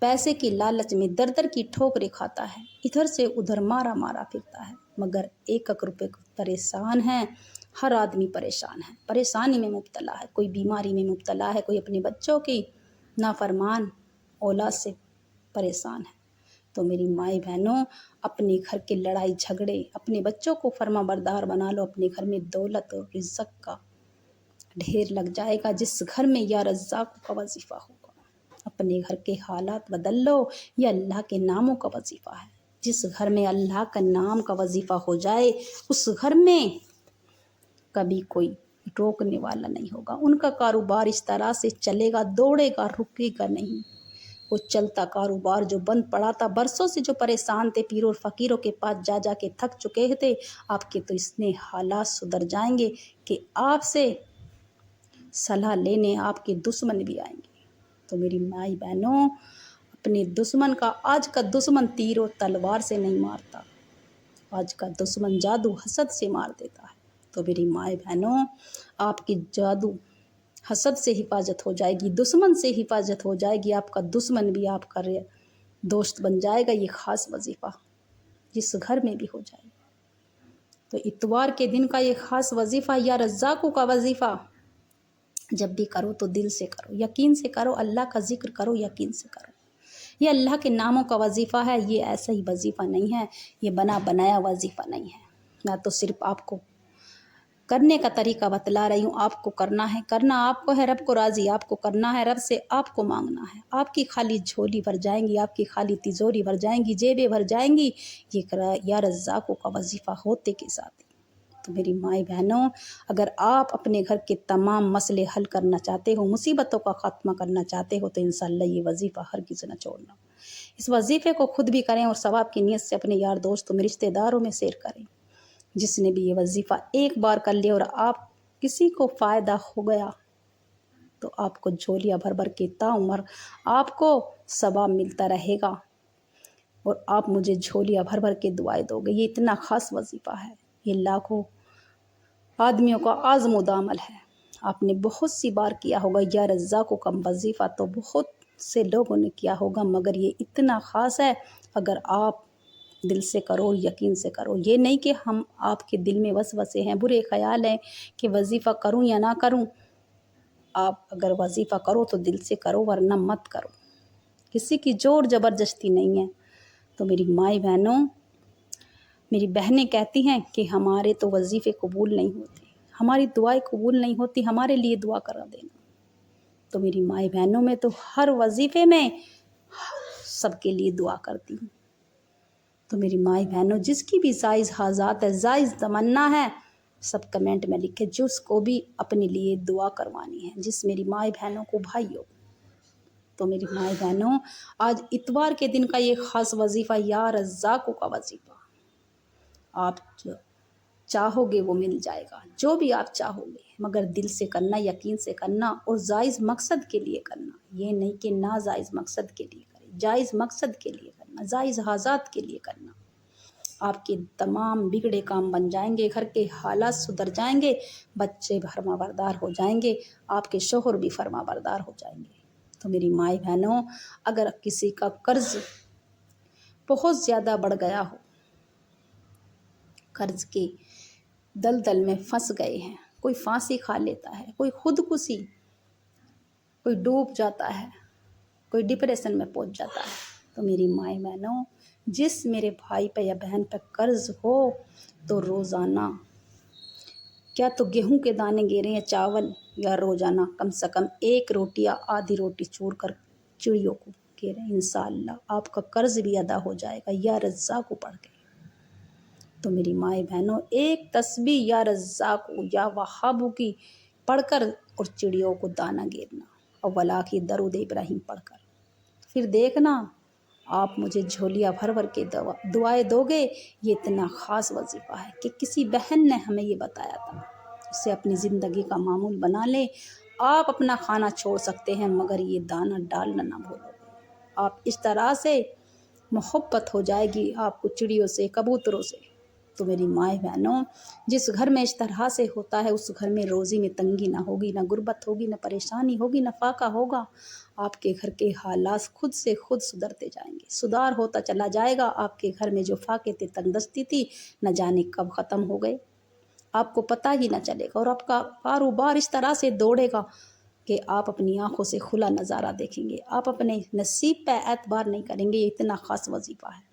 پیسے کی لالچ میں در در کی ٹھوکریں کھاتا ہے، ادھر سے ادھر مارا مارا پھرتا ہے، مگر 1 روپے کو پریشان ہے۔ ہر آدمی پریشان ہے، پریشانی میں مبتلا ہے، کوئی بیماری میں مبتلا ہے، کوئی اپنے بچوں کی نافرمان اولاد سے پریشان ہے۔ تو میری مائی بہنوں، اپنے گھر کے لڑائی جھگڑے، اپنے بچوں کو فرما بردار بنا لو، اپنے گھر میں دولت اور رزق کا ڈھیر لگ جائے گا۔ جس گھر میں یا رزاق کا وظیفہ ہوگا، اپنے گھر کے حالات بدل لو، یہ اللہ کے ناموں کا وظیفہ ہے۔ جس گھر میں اللہ کا نام کا وظیفہ ہو جائے، اس گھر میں کبھی کوئی روکنے والا نہیں ہوگا۔ ان کا کاروبار اس طرح سے چلے گا، دوڑے گا، رکے گا نہیں۔ وہ چلتا کاروبار جو بند پڑا تھا، برسوں سے جو پریشان تھے، پیروں اور فقیروں کے پاس جا جا کے تھک چکے تھے، آپ کے تو اس میں حالات سدھر جائیں گے کہ آپ سے صلاح لینے آپ کے دشمن بھی آئیں گے۔ تو میری مائی بہنوں، اپنے دشمن کا، آج کا دشمن تیر و تلوار سے نہیں مارتا، آج کا دشمن جادو حسد سے مار دیتا ہے۔ تو میری مائی بہنوں، آپ کی جادو حسد سے حفاظت ہو جائے گی، دشمن سے حفاظت ہو جائے گی، آپ کا دشمن بھی آپ کا دوست بن جائے گا۔ یہ خاص وظیفہ جس گھر میں بھی ہو جائے گا۔ تو اتوار کے دن کا یہ خاص وظیفہ یا رزاقوں کا وظیفہ جب بھی کرو تو دل سے کرو، یقین سے کرو، اللہ کا ذکر کرو، یقین سے کرو۔ یہ اللہ کے ناموں کا وظیفہ ہے، یہ ایسا ہی وظیفہ نہیں ہے، یہ بنا بنایا وظیفہ نہیں ہے۔ میں تو صرف آپ کو کرنے کا طریقہ بتلا رہی ہوں، آپ کو کرنا ہے، کرنا آپ کو ہے، رب کو راضی آپ کو کرنا ہے، رب سے آپ کو مانگنا ہے۔ آپ کی خالی جھولی بھر جائیں گی، آپ کی خالی تجوری بھر جائیں گی، جیبیں بھر جائیں گی، یہ یا رزاقوں کا وظیفہ ہوتے کے ساتھ ہی۔ تو میری مائی بہنوں، اگر آپ اپنے گھر کے تمام مسئلے حل کرنا چاہتے ہو، مصیبتوں کا خاتمہ کرنا چاہتے ہو، تو انشاءاللہ یہ وظیفہ ہرگز نہ چھوڑنا۔ اس وظیفے کو خود بھی کریں اور ثواب کی نیت سے اپنے یار دوستوں میں، رشتہ داروں میں شیئر کریں۔ جس نے بھی یہ وظیفہ ایک بار کر لیا اور آپ کسی کو فائدہ ہو گیا، تو آپ کو جھولیاں بھر بھر کے تاعمر آپ کو ثواب ملتا رہے گا، اور آپ مجھے جھولیاں بھر بھر کے دعائیں دو گے۔ یہ اتنا خاص وظیفہ ہے، یہ لاکھوں آدمیوں کا آزمودہ عمل ہے۔ آپ نے بہت سی بار کیا ہوگا یا رزاقوں کا وظیفہ، تو بہت سے لوگوں نے کیا ہوگا، مگر یہ اتنا خاص ہے، اگر آپ دل سے کرو، یقین سے کرو۔ یہ نہیں کہ ہم آپ کے دل میں وسوسے ہیں، برے خیال ہیں کہ وظیفہ کروں یا نہ کروں۔ آپ اگر وظیفہ کرو تو دل سے کرو، ورنہ مت کرو۔ کسی کی زور زبردستی نہیں ہے۔ تو میری مائی بہنوں، میری بہنیں کہتی ہیں کہ ہمارے تو وظیفے قبول نہیں ہوتے، ہماری دعائیں قبول نہیں ہوتی، ہمارے لیے دعا کرا دینا۔ تو میری مائی بہنوں، میں تو ہر وظیفے میں سب کے لیے دعا کرتی ہوں۔ تو میری مائی بہنوں، جس کی بھی جائز حاجات ہے، جائز تمنا ہے، سب کمنٹ میں لکھے، جس کو بھی اپنے لیے دعا کروانی ہے، جس میری مائی بہنوں کو بھائیوں۔ تو میری مائی بہنوں، آج اتوار کے دن کا یہ خاص وظیفہ یا رزاقوں کا وظیفہ، آپ جو چاہو گے وہ مل جائے گا، جو بھی آپ چاہو گے، مگر دل سے کرنا، یقین سے کرنا، اور جائز مقصد کے لیے کرنا۔ یہ نہیں کہ ناجائز مقصد کے لیے کریں، جائز مقصد کے لیے کرنا، جائز حاجات کے لیے کرنا۔ آپ کے تمام بگڑے کام بن جائیں گے، گھر کے حالات سدھر جائیں گے، بچے فرما بردار ہو جائیں گے، آپ کے شوہر بھی فرما بردار ہو جائیں گے۔ تو میری مائی بہنوں، اگر کسی کا قرض بہت زیادہ بڑھ گیا ہو، قرض کے دلدل میں پھنس گئے ہیں، کوئی پھانسی کھا لیتا ہے، کوئی خودکشی، کوئی ڈوب جاتا ہے، کوئی ڈپریشن میں پہنچ جاتا ہے، تو میری مائی بہنوں، جس میرے بھائی پہ یا بہن پہ قرض ہو، تو روزانہ کیا تو گیہوں کے دانے گریں یا چاول، یا روزانہ کم سے کم 1 روٹی یا آدھی روٹی چور کر چڑیوں کو گریں، انشاءاللہ آپ کا قرض بھی ادا ہو جائے گا، یا رزاق پڑھ کے۔ تو میری مائی بہنوں، ایک تسبیح یا رزاق یا وہاب کی پڑھ کر اور چڑیوں کو دانہ گرنا، اور ولاکی درود ابراہیم پڑھ کر، پھر دیکھنا آپ مجھے جھولیاں بھر بھر کے دعائیں دو گے۔ یہ اتنا خاص وظیفہ ہے کہ کسی بہن نے ہمیں یہ بتایا تھا، اسے اپنی زندگی کا معمول بنا لیں۔ آپ اپنا کھانا چھوڑ سکتے ہیں، مگر یہ دانہ ڈالنا نہ بھولو گے۔ آپ اس طرح سے محبت ہو جائے گی آپ کو چڑیوں سے، کبوتروں سے، تو میری مائیں بہنوں، جس گھر میں اس طرح سے ہوتا ہے اس گھر میں روزی میں تنگی نہ ہوگی، نہ غربت ہوگی، نہ پریشانی ہوگی، نہ فاقہ ہوگا۔ آپ کے گھر کے حالات خود سے خود سدھرتے جائیں گے، سدھار ہوتا چلا جائے گا۔ آپ کے گھر میں جو فاقے تھے، تنگ دستی تھی، نہ جانے کب ختم ہو گئے، آپ کو پتہ ہی نہ چلے گا، اور آپ کا کاروبار اس طرح سے دوڑے گا کہ آپ اپنی آنکھوں سے کھلا نظارہ دیکھیں گے، آپ اپنے نصیب پہ اعتبار نہیں کریں گے۔ یہ اتنا خاص وظیفہ ہے۔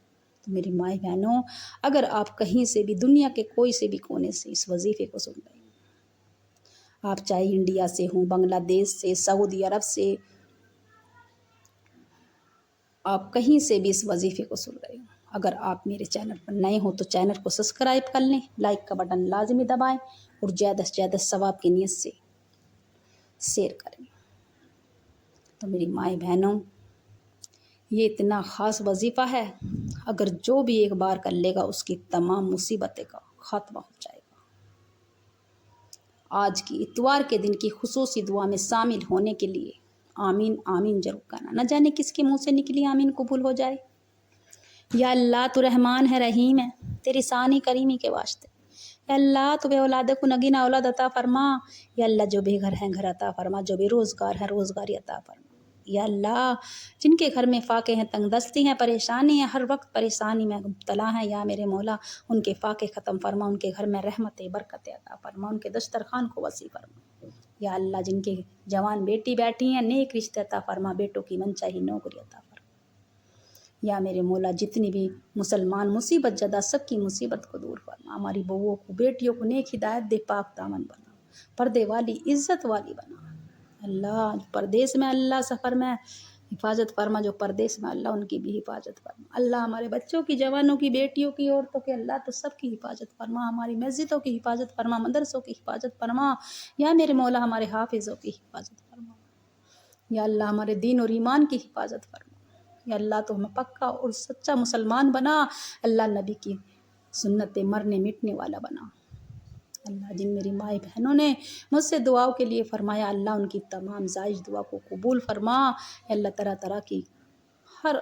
تو میری مائیں بہنوں، اگر آپ کہیں سے بھی، دنیا کے کوئی سے بھی کونے سے اس وظیفے کو سن رہے ہیں، آپ چاہے انڈیا سے ہوں، بنگلہ دیش سے، سعودی عرب سے، آپ کہیں سے بھی اس وظیفے کو سن رہے ہوں، اگر آپ میرے چینل پر نئے ہوں تو چینل کو سبسکرائب کر لیں، لائک کا بٹن لازمی دبائیں، اور زیادہ سے زیادہ ثواب کی نیت سے شیئر کریں۔ تو میری مائیں بہنوں، یہ اتنا خاص وظیفہ ہے، اگر جو بھی ایک بار کر لے گا اس کی تمام مصیبتیں کا خاتمہ ہو جائے گا۔ آج کی اتوار کے دن کی خصوصی دعا میں شامل ہونے کے لیے آمین آمین ضرور کرنا، نہ جانے کس کے منہ سے نکلی آمین قبول ہو جائے۔ یا اللہ تو رحمان ہے، رحیم ہے، تیری ثانی کریمی کے واسطے۔ یا اللہ تو بے اولاد کو نگینا اولاد عطا فرما۔ یا اللہ جو بے گھر ہیں گھر عطا فرما، جو بے روزگار ہیں روزگاری عطا فرما۔ یا اللہ جن کے گھر میں فاقے ہیں، تنگ دستی ہیں، پریشانی ہیں، ہر وقت پریشانی میں مبتلا ہیں، یا میرے مولا ان کے فاقے ختم فرما، ان کے گھر میں رحمت برکت عطا فرما، ان کے دسترخوان کو وسیع فرما۔ یا اللہ جن کے جوان بیٹی بیٹھی ہیں، نیک رشتے عطا فرما، بیٹوں کی منچاہی نوکری عطا فرما۔ یا میرے مولا جتنی بھی مسلمان مصیبت زدہ سب کی مصیبت کو دور فرما، ہماری بہوؤں کو، بیٹیوں کو نیک ہدایت دے، پاک دامن بنا، پردے والی عزت والی بنا۔ اللہ پردیس میں، اللہ سفر میں حفاظت فرما، جو پردیس میں اللہ ان کی بھی حفاظت فرما۔ اللہ ہمارے بچوں کی، جوانوں کی، بیٹیوں کی، عورتوں کے، اللہ تو سب کی حفاظت فرما، ہماری مسجدوں کی حفاظت فرما، مدرسوں کی حفاظت فرما۔ یا میرے مولا ہمارے حافظوں کی حفاظت فرما۔ یا اللہ ہمارے دین اور ایمان کی حفاظت فرما۔ یا اللہ تو ہمیں پکا اور سچا مسلمان بنا، اللہ نبی کی سنت مرنے مٹنے والا بنا۔ اللہ جن میری مائیں بہنوں نے مجھ سے دعاؤں کے لیے فرمایا، اللہ ان کی تمام جائز دعا کو قبول فرما۔ اللہ طرح طرح کی، ہر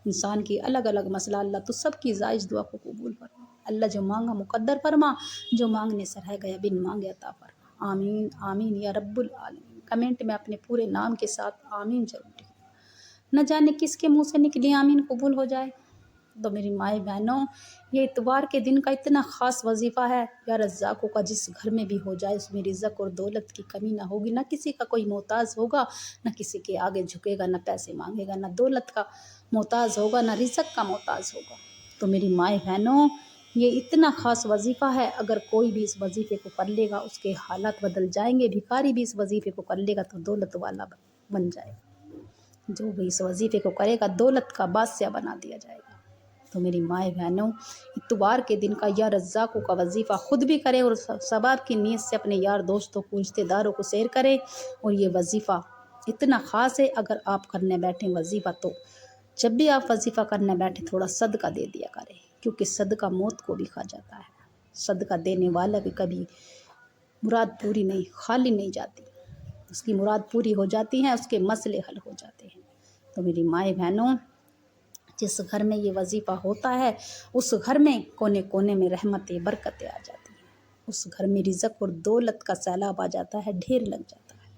انسان کی الگ الگ مسئلہ، اللہ تو سب کی جائز دعا کو قبول فرما۔ اللہ جو مانگا مقدر فرما، جو مانگنے سے رہ گیا بن مانگے عطا فرما۔ آمین آمین یا رب العالمین۔ کمنٹ میں اپنے پورے نام کے ساتھ آمین ضرور لکھیں، نہ جانے کس کے منہ سے نکلی آمین قبول ہو جائے۔ تو میری مائیں بہنوں، یہ اتوار کے دن کا اتنا خاص وظیفہ ہے، یا رزاقوں کا جس گھر میں بھی ہو جائے اس میں رزق اور دولت کی کمی نہ ہوگی، نہ کسی کا کوئی محتاج ہوگا، نہ کسی کے آگے جھکے گا، نہ پیسے مانگے گا، نہ دولت کا محتاج ہوگا، نہ رزق کا محتاج ہوگا۔ تو میری مائیں بہنوں، یہ اتنا خاص وظیفہ ہے، اگر کوئی بھی اس وظیفے کو کر لے گا اس کے حالات بدل جائیں گے۔ بھکاری بھی اس وظیفے کو کر لے گا تو دولت والا بن جائے گا، جو بھی اس وظیفے کو کرے گا دولت کا بادشاہ بنا دیا جائے گا۔ تو میری مائیں بہنوں، اتوار کے دن کا یا رزاقوں کا وظیفہ خود بھی کریں، اور ثواب کی نیت سے اپنے یار دوستوں کو، رشتہ داروں کو شیئر کریں۔ اور یہ وظیفہ اتنا خاص ہے، اگر آپ کرنے بیٹھیں وظیفہ تو جب بھی آپ وظیفہ کرنے بیٹھیں تھوڑا صدقہ دے دیا کریں، کیونکہ صدقہ موت کو بھی کھا جاتا ہے۔ صدقہ دینے والا بھی کبھی مراد پوری نہیں، خالی نہیں جاتی، اس کی مراد پوری ہو جاتی ہے، اس کے مسئلے حل ہو جاتے ہیں۔ تو میری مائیں بہنوں، جس گھر میں یہ وظیفہ ہوتا ہے اس گھر میں کونے کونے میں رحمتیں برکتیں آ جاتی ہیں، اس گھر میں رزق اور دولت کا سیلاب آ جاتا ہے، ڈھیر لگ جاتا ہے۔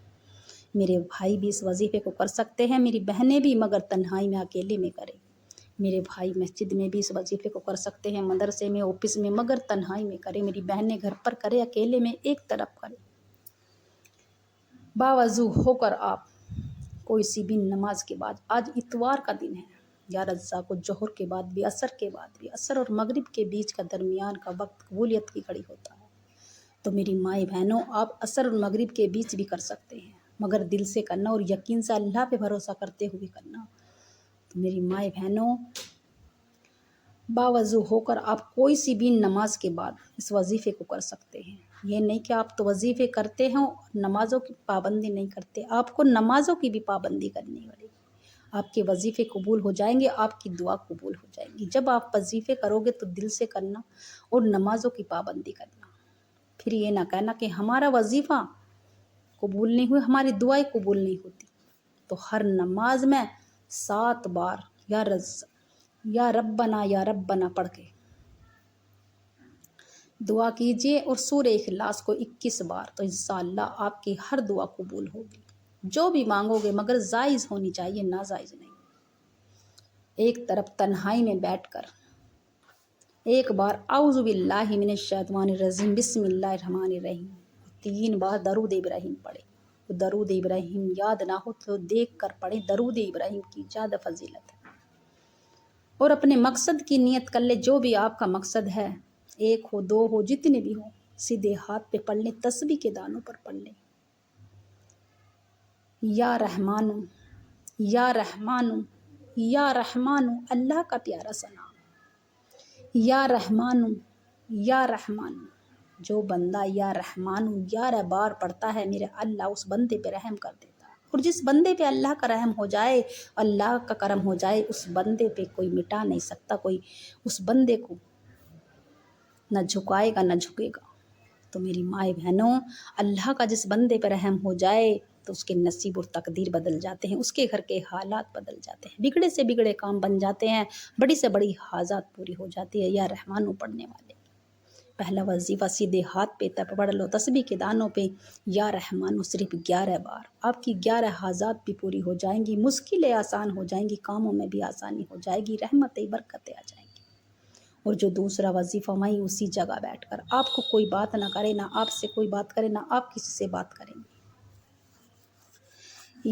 میرے بھائی بھی اس وظیفے کو کر سکتے ہیں، میری بہنیں بھی، مگر تنہائی میں اکیلے میں کریں۔ میرے بھائی مسجد میں بھی اس وظیفے کو کر سکتے ہیں، مدرسے میں، آفس میں، مگر تنہائی میں کریں۔ میری بہنیں گھر پر کریں، اکیلے میں ایک طرف کریں۔ باوضو ہو کر آپ کوئی سی بھی نماز کے بعد، آج اتوار کا دن ہے، یا رزاق کو ظہر کے بعد بھی، عصر کے بعد بھی، عصر اور مغرب کے بیچ کا درمیان کا وقت قبولیت کی گھڑی ہوتا ہے۔ تو میری مائیں بہنوں، آپ عصر اور مغرب کے بیچ بھی کر سکتے ہیں، مگر دل سے کرنا اور یقین سے اللہ پہ بھروسہ کرتے ہوئے کرنا۔ تو میری مائیں بہنوں، باوضو ہو کر آپ کوئی سی بھی نماز کے بعد اس وظیفے کو کر سکتے ہیں۔ یہ نہیں کہ آپ تو وظیفے کرتے ہیں اور نمازوں کی پابندی نہیں کرتے، آپ کو نمازوں کی بھی پابندی کرنی پڑے گی۔ آپ کے وظیفے قبول ہو جائیں گے، آپ کی دعا قبول ہو جائے گی۔ جب آپ وظیفے کرو گے تو دل سے کرنا اور نمازوں کی پابندی کرنا، پھر یہ نہ کہنا کہ ہمارا وظیفہ قبول نہیں ہوئے، ہماری دعائیں قبول نہیں ہوتی۔ تو ہر نماز میں 7 بار یا ربنا یا ربنا پڑھ کے دعا کیجیے اور سورہ اخلاص کو 21 بار، تو انشاءاللہ آپ کی ہر دعا قبول ہوگی، جو بھی مانگو گے، مگر جائز ہونی چاہیے، ناجائز نہیں۔ ایک طرف تنہائی میں بیٹھ کر ایک بار اعوذ باللہ من الشیطان الرجیم بسم اللہ الرحمن الرحیم 3 بار درود ابراہیم پڑھے۔ درود ابراہیم یاد نہ ہو تو دیکھ کر پڑھے، درود ابراہیم کی زیادہ فضیلت ہے۔ اور اپنے مقصد کی نیت کر لے، جو بھی آپ کا مقصد ہے، 1 ہو 2 ہو جتنے بھی ہو، سیدھے ہاتھ پہ پڑھ لیں، تسبیح کے دانوں پر پڑھ لیں۔ یا رحمانو یا رحمانو یا رحمانو، اللہ کا پیارا سا نام، یا رحمانو یا رحمانو۔ جو بندہ یا رحمانو 11 بار پڑھتا ہے، میرے اللہ اس بندے پہ رحم کر دیتا ہے، اور جس بندے پہ اللہ کا رحم ہو جائے، اللہ کا کرم ہو جائے، اس بندے پہ کوئی مٹا نہیں سکتا، کوئی اس بندے کو نہ جھکائے گا نہ جھکے گا۔ تو میری مائیں بہنوں، اللہ کا جس بندے پہ رحم ہو جائے تو اس کے نصیب اور تقدیر بدل جاتے ہیں، اس کے گھر کے حالات بدل جاتے ہیں، بگڑے سے بگڑے کام بن جاتے ہیں، بڑی سے بڑی حاجات پوری ہو جاتی ہے۔ یا رحمانو پڑھنے والے پہلا وظیفہ سیدھے ہاتھ پہ پڑھ لو، تسبیح کے دانوں پہ یا رحمانو صرف 11 بار، آپ کی 11 حاجات بھی پوری ہو جائیں گی، مشکلیں آسان ہو جائیں گی، کاموں میں بھی آسانی ہو جائے گی، رحمتیں برکتیں آ جائیں گی۔ اور جو دوسرا وظیفہ، وہیں اسی جگہ بیٹھ کر، آپ کو کوئی بات نہ کرے، نہ آپ سے کوئی بات کرے، نہ آپ کسی سے بات کریں گے۔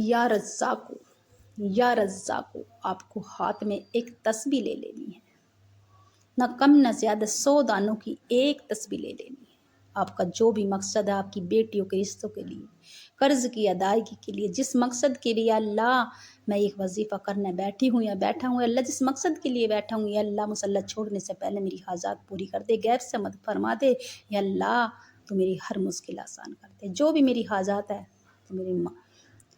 یا رزاقو یا رزاقو، آپ کو ہاتھ میں ایک تسبیح لے لینی ہے، نہ کم نہ زیادہ، 100 دانوں کی ایک تسبیح لے لینی ہے۔ آپ کا جو بھی مقصد ہے، آپ کی بیٹیوں کے رشتوں کے لیے، قرض کی ادائیگی کے لیے، جس مقصد کے لیے اللہ میں ایک وظیفہ کرنے بیٹھی ہوں یا بیٹھا ہوں، اللہ جس مقصد کے لیے بیٹھا ہوں، یا اللہ مسلح چھوڑنے سے پہلے میری حاجات پوری کر دے، غیب سے مدد فرما دے، یا اللہ تو میری ہر مشکل آسان کر دے، جو بھی میری حاجات ہے تو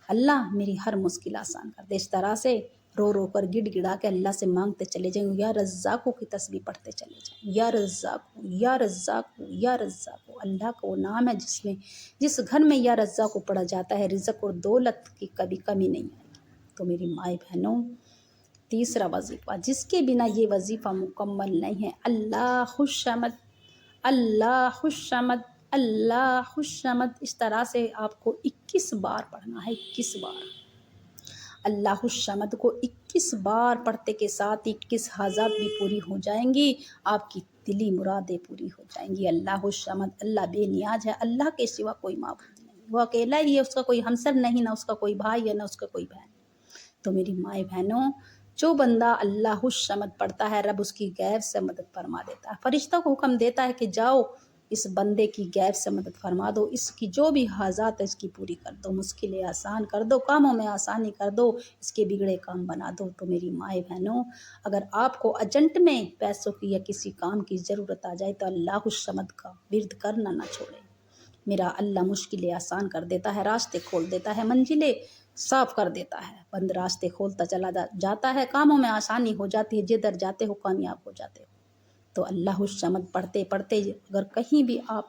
اللہ میری ہر مشکل آسان کر دے۔ اس طرح سے رو رو کر گڑ گڑا کے اللہ سے مانگتے چلے جائیں، یا رزاقو کی تسبیح پڑھتے چلے جائیں، یا رزاقو یا رزاقو یا رزاقو۔ اللہ کا وہ نام ہے جس گھر میں یا رزاقو پڑھا جاتا ہے، رزق اور دولت کی کبھی کمی نہیں آئے گی۔ تو میری مائیں بہنوں، تیسرا وظیفہ جس کے بنا یہ وظیفہ مکمل نہیں ہے، اللہ خوش آمد اللہ خوش آمد اللہ خوش آمد، اس طرح سے آپ کو 21 بار پڑھنا ہے، 21 بار۔ اللہ خوش آمد کو 21 بار پڑھتے کے ساتھ 21 حاجات بھی پوری ہو جائیں گی، آپ کی دلی مرادیں پوری ہو جائیں گی۔ اللہ خوش آمد، اللہ بے نیاز ہے، اللہ کے سوا کوئی معبود نہیں، وہ اکیلا ہی ہے، اس کا کوئی ہمسر نہیں، نہ اس کا کوئی بھائی ہے، نہ اس کا کوئی بہن۔ تو میری مائیں بہنوں، جو بندہ اللہ خوش آمد پڑھتا ہے، رب اس کی غیب سے مدد فرما دیتا ہے، فرشتوں کو حکم دیتا ہے کہ جاؤ اس بندے کی غیب سے مدد فرما دو، اس کی جو بھی حاجات ہے اس کی پوری کر دو، مشکلیں آسان کر دو، کاموں میں آسانی کر دو، اس کے بگڑے کام بنا دو۔ تو میری مائیں بہنوں، اگر آپ کو ارجنٹ میں پیسوں کی یا کسی کام کی ضرورت آ جائے تو اللہ خوش آمد کا ورد کرنا نہ چھوڑیں۔ میرا اللہ مشکلیں آسان کر دیتا ہے، راستے کھول دیتا ہے، منزلیں صاف کر دیتا ہے، بند راستے کھولتا چلا جاتا ہے، کاموں میں آسانی ہو جاتی ہے، جدھر جاتے ہو کامیاب ہو جاتے ہو۔ تو اللہ خوش آمد پڑھتے پڑھتے اگر کہیں بھی آپ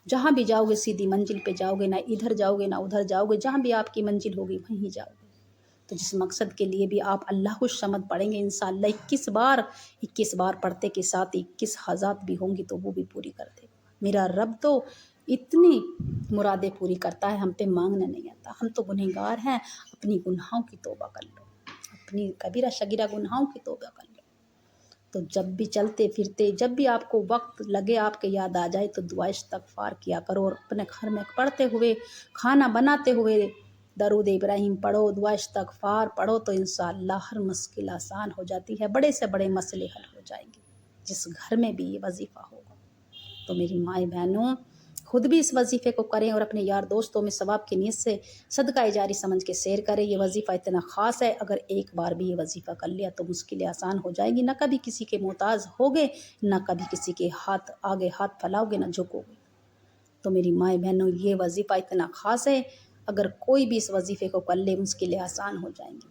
جہاں بھی جاؤ گے سیدھی منزل پہ جاؤ گے، نہ ادھر جاؤ گے نہ ادھر جاؤ گے، جہاں بھی آپ کی منزل ہوگی وہیں جاؤ گے۔ تو جس مقصد کے لیے بھی آپ اللہ خوش آمد پڑھیں گے، انشاءاللہ 21 بار پڑھتے کے ساتھ 21 حاجات بھی ہوں گی تو وہ بھی پوری کر دے گا۔ میرا رب تو اتنی مرادیں پوری کرتا ہے، ہم پہ مانگنا نہیں آتا، ہم تو گنہگار ہیں، اپنی گناہوں کی توبہ کر لو، اپنی کبیرہ شگیرہ گناہوں کی توبہ کر لو۔ تو جب بھی چلتے پھرتے، جب بھی آپ کو وقت لگے، آپ کے یاد آ جائے تو دعا استغفار کیا کرو، اور اپنے گھر میں پڑھتے ہوئے، کھانا بناتے ہوئے درود ابراہیم پڑھو، دعا استغفار پڑھو، تو انشاءاللہ ہر مشکل آسان ہو جاتی ہے، بڑے سے بڑے مسئلے حل ہو جائیں گے جس گھر میں بھی یہ وظیفہ ہوگا۔ تو میری مائیں بہنوں، خود بھی اس وظیفے کو کریں اور اپنے یار دوستوں میں ثواب کی نیت سے صدقہ جاری سمجھ کے شیئر کریں۔ یہ وظیفہ اتنا خاص ہے، اگر ایک بار بھی یہ وظیفہ کر لیا تو مشکلیں آسان ہو جائیں گی، نہ کبھی کسی کے محتاج ہوگے، نہ کبھی کسی کے آگے ہاتھ پھیلاؤ گے، نہ جھکو گے۔ تو میری مائیں بہنوں، یہ وظیفہ اتنا خاص ہے، اگر کوئی بھی اس وظیفے کو کر لے مشکلیں آسان ہو جائیں گی۔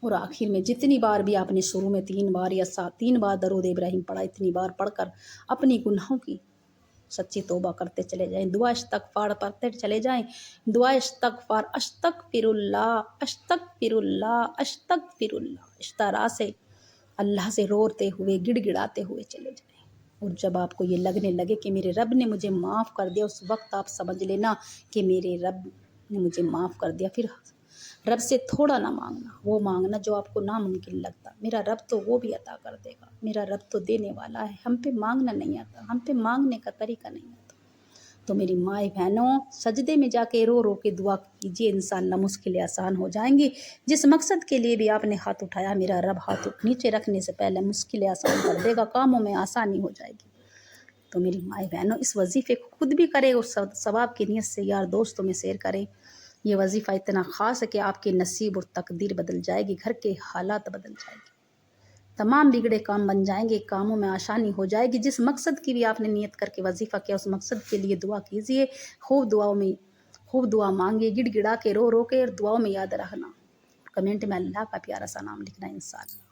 اور آخر میں جتنی بار بھی آپ نے شروع میں 3 بار یا 3 بار درود ابراہیم پڑھا، اتنی بار پڑھ کر اپنی گناہوں کی سچی توبہ کرتے چلے جائیں، دعا استغفار پڑھتے چلے جائیں، دعا استغفار، استغفر اللہ استغفر اللہ استغفر اللہ، اس طرح سے اللہ سے روتے ہوئے گڑ گڑاتے ہوئے چلے جائیں۔ اور جب آپ کو یہ لگنے لگے کہ میرے رب نے مجھے معاف کر دیا، اس وقت آپ سمجھ لینا کہ میرے رب نے مجھے معاف کر دیا۔ پھر رب سے تھوڑا نہ مانگنا، وہ مانگنا جو آپ کو ناممکن لگتا۔ میرا رب تو وہ بھی عطا کر دے گا، میرا رب تو دینے والا ہے، ہم پہ مانگنا نہیں آتا، ہم پہ مانگنے کا طریقہ نہیں آتا۔ تو میری مائیں بہنوں، سجدے میں جا کے رو رو کے دعا کیجیے، انشاءاللہ مشکلیں آسان ہو جائیں گی۔ جس مقصد کے لیے بھی آپ نے ہاتھ اٹھایا، میرا رب ہاتھ نیچے رکھنے سے پہلے مشکلیں آسان کر دے گا، کاموں میں آسانی ہو جائے گی۔ تو میری مائیں بہنوں، اس وظیفے کو خود بھی کرے اور ثواب کی نیت سے یار دوستوں میں شیئر کریں۔ یہ وظیفہ اتنا خاص ہے کہ آپ کے نصیب اور تقدیر بدل جائے گی، گھر کے حالات بدل جائے گی، تمام بگڑے کام بن جائیں گے، کاموں میں آسانی ہو جائے گی۔ جس مقصد کی بھی آپ نے نیت کر کے وظیفہ کیا، اس مقصد کے لیے دعا کیجیے، خوب دعا مانگے، گڑ گڑا کے رو رو کے، اور دعاؤں میں یاد رکھنا، کمنٹ میں اللہ کا پیارا سا نام لکھنا انشاءاللہ۔